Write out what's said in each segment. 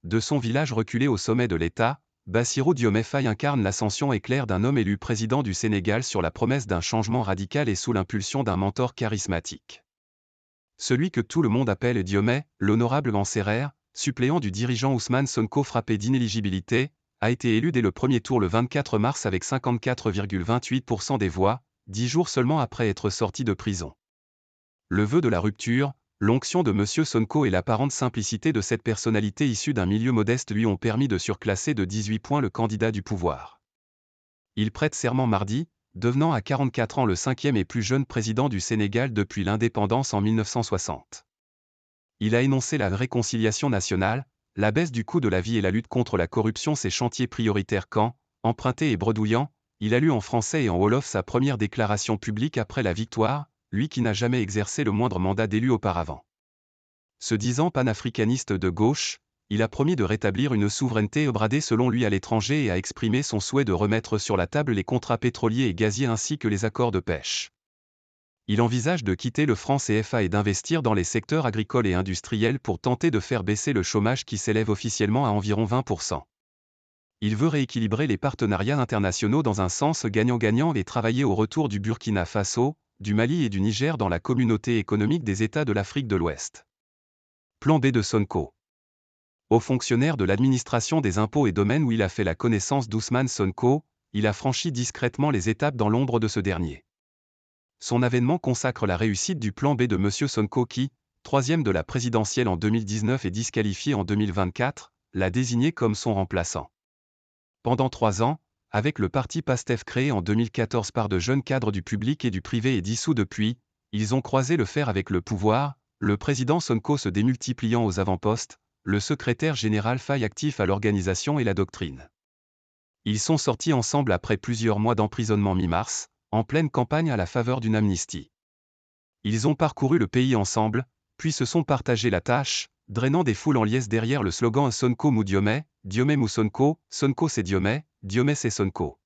De son village reculé au sommet de l'État, Bassirou Diomaye Faye incarne l'ascension éclair d'un homme élu président du Sénégal sur la promesse d'un changement radical et sous l'impulsion d'un mentor charismatique. Celui que tout le monde appelle Diomaye, l'honorable Mansérère, suppléant du dirigeant Ousmane Sonko frappé d'inéligibilité, a été élu dès le premier tour le 24 mars avec 54,28% des voix, 10 jours seulement après être sorti de prison. Le vœu de la rupture, l'onction de M. Sonko et l'apparente simplicité de cette personnalité issue d'un milieu modeste lui ont permis de surclasser de 18 points le candidat du pouvoir. Il prête serment mardi, devenant à 44 ans le 5e et plus jeune président du Sénégal depuis l'indépendance en 1960. Il a énoncé la réconciliation nationale, la baisse du coût de la vie et la lutte contre la corruption ses chantiers prioritaires quand, emprunté et bredouillant, il a lu en français et en wolof sa première déclaration publique après la victoire, lui qui n'a jamais exercé le moindre mandat d'élu auparavant. Se disant panafricaniste de gauche, il a promis de rétablir une souveraineté bradée selon lui à l'étranger et a exprimé son souhait de remettre sur la table les contrats pétroliers et gaziers ainsi que les accords de pêche. Il envisage de quitter le franc CFA et d'investir dans les secteurs agricoles et industriels pour tenter de faire baisser le chômage qui s'élève officiellement à environ 20%. Il veut rééquilibrer les partenariats internationaux dans un sens gagnant-gagnant et travailler au retour du Burkina Faso, du Mali et du Niger dans la communauté économique des États de l'Afrique de l'Ouest. Plan B de Sonko. Haut fonctionnaire de l'administration des impôts et domaines où il a fait la connaissance d'Ousmane Sonko, il a franchi discrètement les étapes dans l'ombre de ce dernier. Son avènement consacre la réussite du plan B de M. Sonko qui, troisième de la présidentielle en 2019 et disqualifié en 2024, l'a désigné comme son remplaçant. Pendant 3 ans, avec le parti PASTEF créé en 2014 par de jeunes cadres du public et du privé et dissous depuis, ils ont croisé le fer avec le pouvoir, le président Sonko se démultipliant aux avant-postes, le secrétaire général Faye actif à l'organisation et la doctrine. Ils sont sortis ensemble après plusieurs mois d'emprisonnement mi-mars, en pleine campagne à la faveur d'une amnistie. Ils ont parcouru le pays ensemble, puis se sont partagé la tâche, drainant des foules en liesse derrière le slogan Sonko mou Diomaye, Diomaye mou Sonko, Sonko c'est Diomaye, Diomaye c'est Sonko.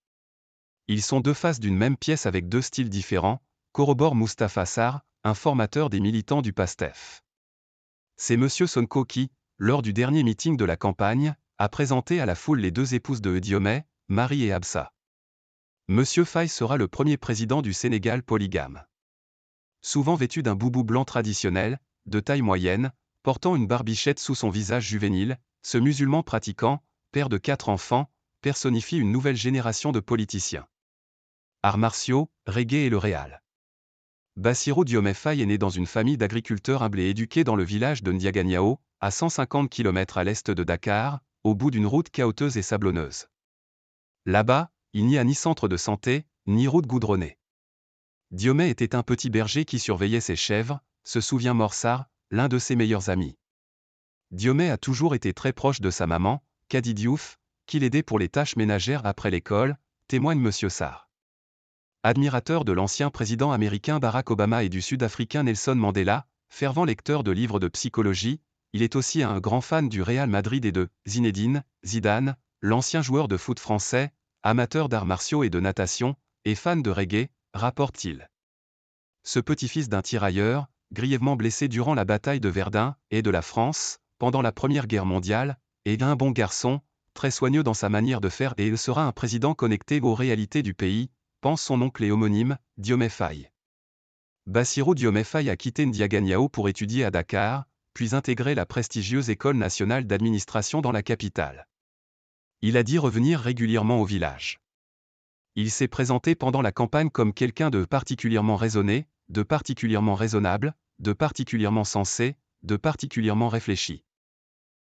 Ils sont deux faces d'une même pièce avec deux styles différents, corrobore Moustapha Sarr, un formateur des militants du PASTEF. C'est M. Sonko qui, lors du dernier meeting de la campagne, a présenté à la foule les deux épouses de Diomaye, Marie et Absa. M. Faye sera le premier président du Sénégal polygame. Souvent vêtu d'un boubou blanc traditionnel, de taille moyenne, portant une barbichette sous son visage juvénile, ce musulman pratiquant, père de 4 enfants, personnifie une nouvelle génération de politiciens. Arts martiaux, reggae et le réal. Bassirou Diomaye Faye est né dans une famille d'agriculteurs humbles et éduqué dans le village de Ndiaganyao, à 150 km à l'est de Dakar, au bout d'une route caoteuse et sablonneuse. Là-bas, il n'y a ni centre de santé, ni route goudronnée. Diomaye était un petit berger qui surveillait ses chèvres, se souvient Morsar, l'un de ses meilleurs amis. Diomaye a toujours été très proche de sa maman, Kadi Diouf, qui l'aidait pour les tâches ménagères après l'école, témoigne M. Sarr. Admirateur de l'ancien président américain Barack Obama et du sud-africain Nelson Mandela, fervent lecteur de livres de psychologie, il est aussi un grand fan du Real Madrid et de Zinedine Zidane, l'ancien joueur de foot français, amateur d'arts martiaux et de natation, et fan de reggae, rapporte-t-il. Ce petit-fils d'un tirailleur, grièvement blessé durant la bataille de Verdun, et de la France, pendant la Première Guerre mondiale, est un bon garçon, très soigneux dans sa manière de faire et il sera un président connecté aux réalités du pays, pense son oncle et homonyme, Diomaye Faye. Bassirou Diomaye Faye a quitté Ndiaganyao pour étudier à Dakar, puis intégrer la prestigieuse École nationale d'administration dans la capitale. Il a dit revenir régulièrement au village. Il s'est présenté pendant la campagne comme quelqu'un de particulièrement raisonné, de particulièrement raisonnable, de particulièrement sensé, de particulièrement réfléchi.